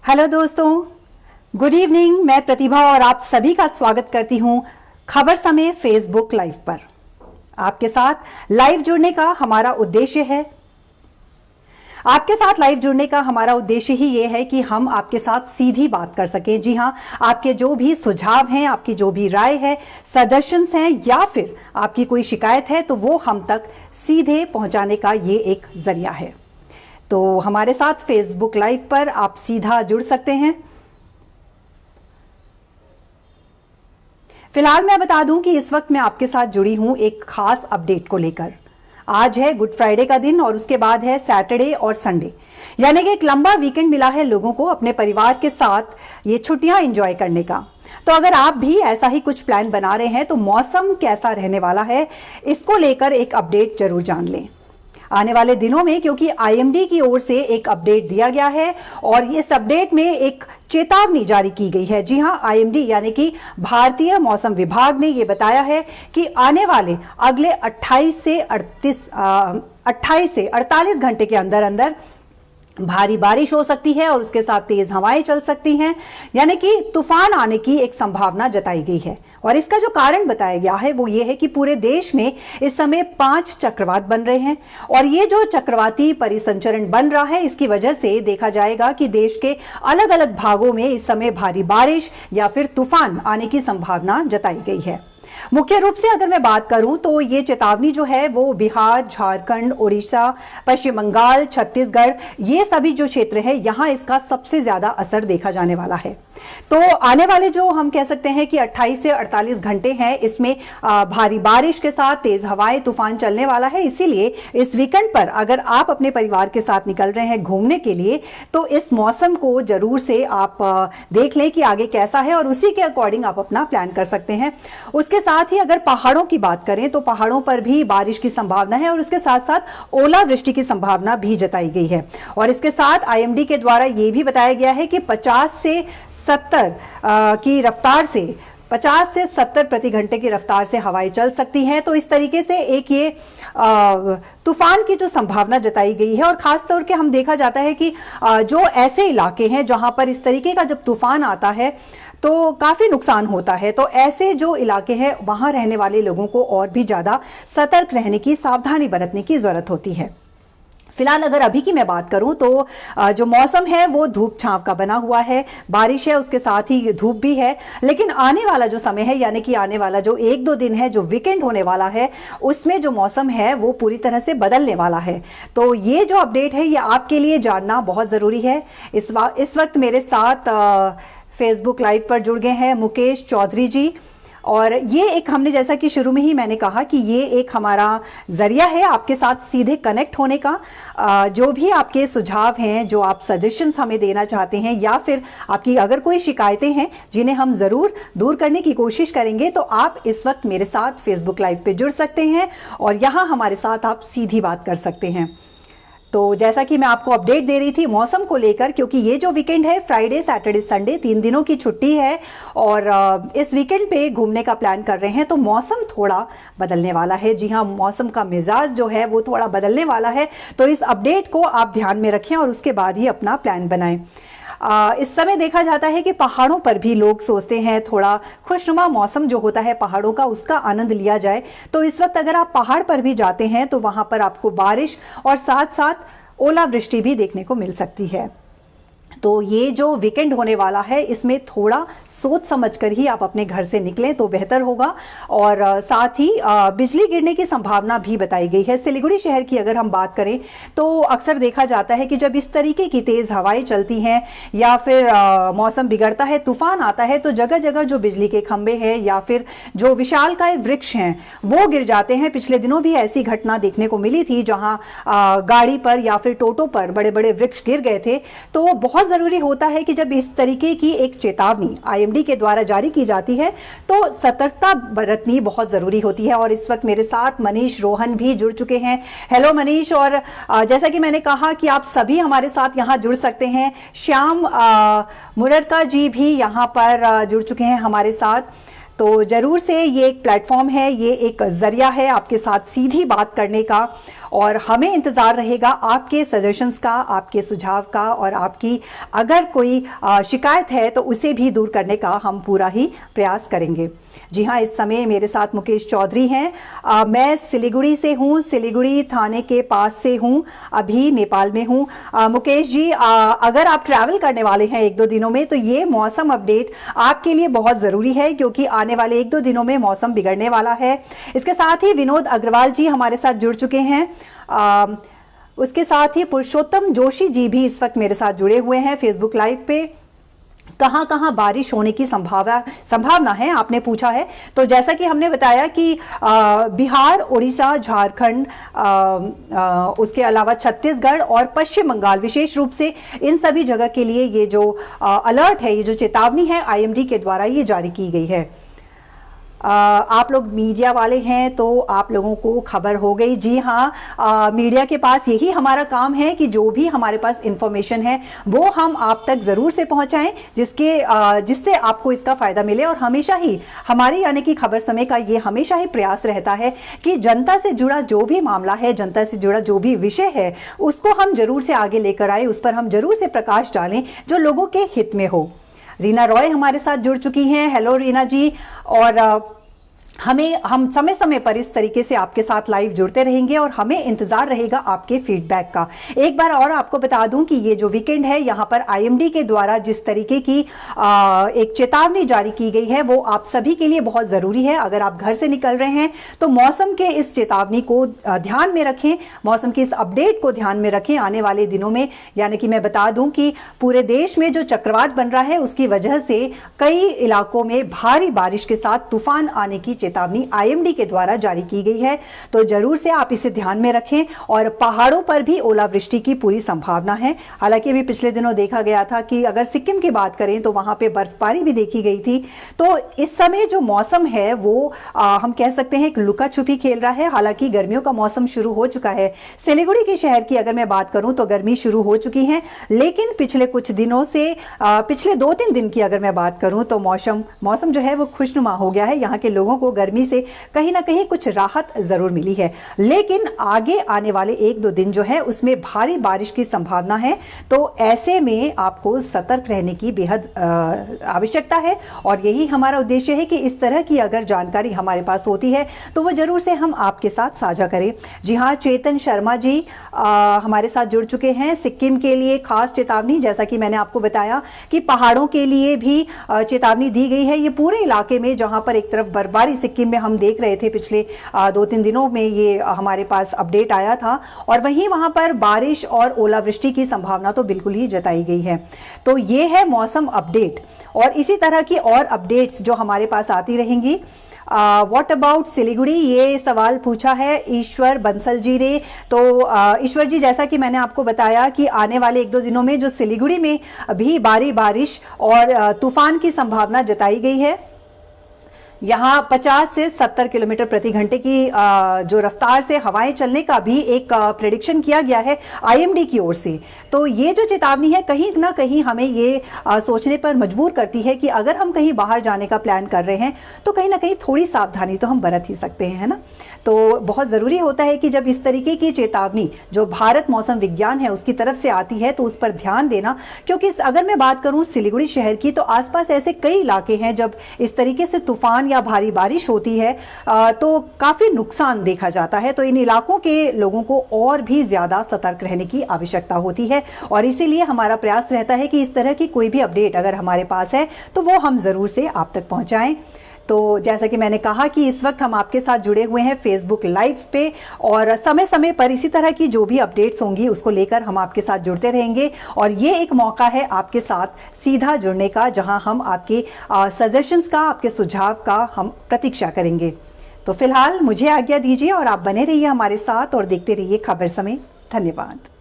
Hello दोस्तों, good evening. मैं प्रतिभा और आप सभी का स्वागत करती हूं खबर समय फेसबुक लाइव पर। आपके साथ लाइव जुड़ने का हमारा उद्देश्य है ही ये है कि हम आपके साथ सीधी बात कर सकें। जी हां, आपके जो भी सुझाव हैं, आपकी जो भी राय है, सजेशंस हैं या फिर आपकी कोई शिकायत है तो वो हम तक सीधे पहुंचाने का ये एक जरिया है। तो हमारे साथ फेसबुक लाइव पर आप सीधा जुड़ सकते हैं। फिलहाल मैं बता दूं कि इस वक्त मैं आपके साथ जुड़ी हूं एक खास अपडेट को लेकर। आज है गुड फ्राइडे का दिन और उसके बाद है सैटरडे और संडे, यानी कि एक लंबा वीकेंड मिला है लोगों को अपने परिवार के साथ ये छुट्टियां एंजॉय करने का। तो अगर आप भी ऐसा ही कुछ प्लान बना रहे हैं तो मौसम कैसा रहने वाला है इसको लेकर एक अपडेट जरूर जान लें आने वाले दिनों में, क्योंकि आईएमडी की ओर से एक अपडेट दिया गया है और इस अपडेट में एक चेतावनी जारी की गई है। जी हां, आईएमडी यानी कि भारतीय मौसम विभाग ने यह बताया है कि आने वाले अगले 28 से 48 घंटे के अंदर अंदर भारी बारिश हो सकती है और उसके साथ तेज हवाएं चल सकती हैं, यानी कि तूफान आने की एक संभावना जताई गई है। और इसका जो कारण बताया गया है वो ये है कि पूरे देश में इस समय 5 चक्रवात बन रहे हैं और ये जो चक्रवाती परिसंचरण बन रहा है इसकी वजह से देखा जाएगा कि देश के अलग अलग भागों में इस समय भारी बारिश या फिर तूफान आने की संभावना जताई गई है। मुख्य रूप से अगर मैं बात करूं तो ये चेतावनी जो है वो बिहार, झारखंड, उड़ीसा, पश्चिम बंगाल, छत्तीसगढ़, ये सभी जो क्षेत्र हैं यहां इसका सबसे ज्यादा असर देखा जाने वाला है। तो आने वाले जो हम कह सकते हैं कि 28 से 48 घंटे हैं, इसमें भारी बारिश के साथ तेज हवाएं, तूफान चलने वाला है। इसीलिए इस वीकेंड पर अगर आप अपने परिवार के साथ निकल रहे हैं घूमने के लिए तो इस मौसम को जरूर से आप देख लें कि आगे कैसा है और उसी के अकॉर्डिंग आप अपना प्लान कर सकते हैं। उसके साथ ही अगर पहाड़ों की बात करें तो पहाड़ों पर भी बारिश की संभावना है और उसके साथ साथ ओलावृष्टि की संभावना भी जताई गई है। और इसके साथ आईएमडी के द्वारा यह भी बताया गया है कि 50 से 70 प्रति घंटे की रफ्तार से हवाएं चल सकती हैं। तो इस तरीके से एक ये तूफान की जो संभावना जताई गई है और खास तौर के हम देखा जाता है कि जो ऐसे इलाके हैं जहां पर इस तरीके का जब तूफान आता है तो काफी नुकसान होता है। तो ऐसे जो इलाके हैं वहां रहने वाले लोगों को और भी ज्यादा सतर्क रहने की, सावधानी बरतने की जरूरत होती है। फिलहाल अगर अभी की मैं बात करूं तो जो मौसम है वो धूप छांव का बना हुआ है, बारिश है उसके साथ ही धूप भी है। लेकिन आने वाला जो समय है, यानी कि आने वाला जो 1-2 दिन है, जो वीकेंड होने वाला है, उसमें जो मौसम है वो पूरी तरह से बदलने वाला है। तो ये जो अपडेट है ये आपके लिए जानना बहुत जरूरी है। इस वक्त मेरे साथ फेसबुक लाइव पर जुड़ गए हैं मुकेश चौधरी जी। और ये एक हमने, जैसा कि शुरू में ही मैंने कहा कि ये एक हमारा जरिया है आपके साथ सीधे कनेक्ट होने का। जो भी आपके सुझाव हैं, जो आप सजेशंस हमें देना चाहते हैं या फिर आपकी अगर कोई शिकायतें हैं जिन्हें हम ज़रूर दूर करने की कोशिश करेंगे, तो आप इस वक्त मेरे साथ फेसबुक लाइव पे जुड़ सकते हैं और यहाँ हमारे साथ आप सीधी बात कर सकते हैं। तो जैसा कि मैं आपको अपडेट दे रही थी मौसम को लेकर, क्योंकि ये जो वीकेंड है, फ्राइडे, सैटरडे, संडे, 3 दिनों की छुट्टी है और इस वीकेंड पे घूमने का प्लान कर रहे हैं तो मौसम थोड़ा बदलने वाला है। जी हाँ, मौसम का मिजाज जो है वो थोड़ा बदलने वाला है। तो इस अपडेट को आप ध्यान में रखें और उसके बाद ही अपना प्लान बनाएं। इस समय देखा जाता है कि पहाड़ों पर भी लोग सोचते हैं थोड़ा खुशनुमा मौसम जो होता है पहाड़ों का, उसका आनंद लिया जाए। तो इस वक्त अगर आप पहाड़ पर भी जाते हैं तो वहां पर आपको बारिश और साथ साथ ओलावृष्टि भी देखने को मिल सकती है। तो ये जो वीकेंड होने वाला है इसमें थोड़ा सोच समझकर ही आप अपने घर से निकलें तो बेहतर होगा। और साथ ही बिजली गिरने की संभावना भी बताई गई है। सिलीगुड़ी शहर की अगर हम बात करें तो अक्सर देखा जाता है कि जब इस तरीके की तेज हवाएं चलती हैं या फिर मौसम बिगड़ता है, तूफान आता है, तो जगह जगह जो बिजली के खंभे हैं या फिर जो विशालकाय वृक्ष हैं वो गिर जाते हैं। पिछले दिनों भी ऐसी घटना देखने को मिली थी जहां गाड़ी पर या फिर टोटो पर बड़े बड़े वृक्ष गिर गए थे। तो बहुत जरूरी होता है कि जब इस तरीके की एक चेतावनी आईएमडी के द्वारा जारी की जाती है तो सतर्कता बरतनी बहुत जरूरी होती है। और इस वक्त मेरे साथ मनीष रोहन भी जुड़ चुके हैं। हेलो मनीष। और जैसा कि मैंने कहा कि आप सभी हमारे साथ यहां जुड़ सकते हैं। श्याम मुररका जी भी यहां पर जुड़ चुके हैं हमारे साथ। तो ज़रूर से ये एक प्लेटफॉर्म है, ये एक ज़रिया है आपके साथ सीधी बात करने का, और हमें इंतज़ार रहेगा आपके सजेशंस का, आपके सुझाव का, और आपकी अगर कोई शिकायत है तो उसे भी दूर करने का हम पूरा ही प्रयास करेंगे। जी हाँ, इस समय मेरे साथ मुकेश चौधरी हैं। मैं सिलीगुड़ी से हूँ, सिलीगुड़ी थाने के पास से हूँ, अभी नेपाल में हूँ। मुकेश जी, अगर आप ट्रैवल करने वाले हैं 1-2 दिनों में तो ये मौसम अपडेट आपके लिए बहुत ज़रूरी है, क्योंकि आने वाले 1-2 दिनों में मौसम बिगड़ने वाला है। इसके साथ ही विनोद अग्रवाल जी हमारे साथ जुड़ चुके हैं। उसके साथ ही पुरुषोत्तम जोशी जी भी इस वक्त मेरे साथ जुड़े हुए हैं फेसबुक लाइव पे। कहाँ कहाँ बारिश होने की संभावना है, आपने पूछा है। तो जैसा कि हमने बताया कि बिहार, उड़ीसा, झारखंड, उसके अलावा छत्तीसगढ़ और पश्चिम बंगाल, विशेष रूप से इन सभी जगह के लिए ये जो अलर्ट है, ये जो चेतावनी है आईएमडी के द्वारा ये जारी की गई है। आप लोग मीडिया वाले हैं तो आप लोगों को खबर हो गई। जी हाँ, मीडिया के पास यही हमारा काम है कि जो भी हमारे पास इंफॉर्मेशन है वो हम आप तक ज़रूर से पहुंचाएं, जिससे आपको इसका फ़ायदा मिले। और हमेशा ही हमारे यानी कि खबर समय का ये हमेशा ही प्रयास रहता है कि जनता से जुड़ा जो भी मामला है, जनता से जुड़ा जो भी विषय है, उसको हम जरूर से आगे लेकर आए, उस पर हम जरूर से प्रकाश डालें जो लोगों के हित में हो। रीना रॉय हमारे साथ जुड़ चुकी हैं। हेलो रीना जी। और हम समय समय पर इस तरीके से आपके साथ लाइव जुड़ते रहेंगे और हमें इंतजार रहेगा आपके फीडबैक का। एक बार और आपको बता दूं कि ये जो वीकेंड है, यहाँ पर आईएमडी के द्वारा जिस तरीके की एक चेतावनी जारी की गई है वो आप सभी के लिए बहुत ज़रूरी है। अगर आप घर से निकल रहे हैं तो मौसम के इस चेतावनी को ध्यान में रखें, मौसम की इस अपडेट को ध्यान में रखें। आने वाले दिनों में, यानी कि मैं बता दूं कि पूरे देश में जो चक्रवात बन रहा है उसकी वजह से कई इलाकों में भारी बारिश के साथ तूफान आने की चेतावनी आईएमडी के द्वारा जारी की गई है। तो जरूर से आप इसे ध्यान में रखें। और पहाड़ों पर भी ओलावृष्टि की पूरी संभावना है। हालांकि अभी पिछले दिनों देखा गया था कि अगर सिक्किम की बात करें तो वहां पे बर्फबारी भी देखी गई थी। तो इस समय जो मौसम है वो हम कह सकते हैं एक लुका छुपी खेल रहा है। हालांकि गर्मियों का मौसम शुरू हो चुका है। सिलीगुड़ी के शहर की अगर मैं बात करूं तो गर्मी शुरू हो चुकी है, लेकिन पिछले कुछ दिनों से पिछले 2-3 दिन की अगर मैं बात करूं तो मौसम जो है वो खुशनुमा हो गया है। यहाँ के लोगों को गर्मी से कहीं ना कहीं कुछ राहत जरूर मिली है, लेकिन आगे आने वाले 1-2 दिन जो है उसमें भारी बारिश की संभावना है। तो ऐसे में आपको सतर्क रहने की बेहद आवश्यकता है। और यही हमारा उद्देश्य है कि इस तरह की अगर जानकारी हमारे पास होती है तो वो जरूर से हम आपके साथ साझा करें। जी हाँ, चेतन शर्मा जी हमारे साथ जुड़ चुके हैं। सिक्किम के लिए खास चेतावनी, जैसा कि मैंने आपको बताया कि पहाड़ों के लिए भी चेतावनी दी गई है। ये पूरे इलाके में जहां पर एक तरफ बर्फबारी सिक्किम में हम देख रहे थे, पिछले 2-3 दिनों में ये हमारे पास अपडेट आया था, और वहीं वहां पर बारिश और ओलावृष्टि की संभावना तो बिल्कुल ही जताई गई है। तो ये है मौसम अपडेट, और इसी तरह की और अपडेट्स जो हमारे पास आती रहेंगी। व्हाट अबाउट सिलीगुड़ी, ये सवाल पूछा है ईश्वर बंसल जी ने। तो ईश्वर जी, जैसा कि मैंने आपको बताया कि आने वाले 1-2 दिनों में जो सिलीगुड़ी में भी भारी बारिश और तूफान की संभावना जताई गई है। यहाँ 50 से 70 किलोमीटर प्रति घंटे की जो रफ्तार से हवाएं चलने का भी एक प्रेडिक्शन किया गया है आईएमडी की ओर से। तो ये जो चेतावनी है कहीं ना कहीं हमें ये सोचने पर मजबूर करती है कि अगर हम कहीं बाहर जाने का प्लान कर रहे हैं तो कहीं ना कहीं थोड़ी सावधानी तो हम बरत ही सकते हैं, है ना। तो बहुत ज़रूरी होता है कि जब इस तरीके की चेतावनी जो भारत मौसम विज्ञान है उसकी तरफ से आती है तो उस पर ध्यान देना। क्योंकि अगर मैं बात करूँ सिलीगुड़ी शहर की, तो आसपास ऐसे कई इलाके हैं जब इस तरीके से तूफान या भारी बारिश होती है तो काफ़ी नुकसान देखा जाता है। तो इन इलाकों के लोगों को और भी ज़्यादा सतर्क रहने की आवश्यकता होती है, और इसीलिए हमारा प्रयास रहता है कि इस तरह की कोई भी अपडेट अगर हमारे पास है तो वो हम ज़रूर से आप तक पहुँचाएँ। तो जैसा कि मैंने कहा कि इस वक्त हम आपके साथ जुड़े हुए हैं फेसबुक लाइव पे, और समय समय पर इसी तरह की जो भी अपडेट्स होंगी उसको लेकर हम आपके साथ जुड़ते रहेंगे। और ये एक मौका है आपके साथ सीधा जुड़ने का, जहां हम आपके सजेशंस का, आपके सुझाव का हम प्रतीक्षा करेंगे। तो फिलहाल मुझे आज्ञा दीजिए और आप बने रहिए हमारे साथ और देखते रहिए खबर समय। धन्यवाद।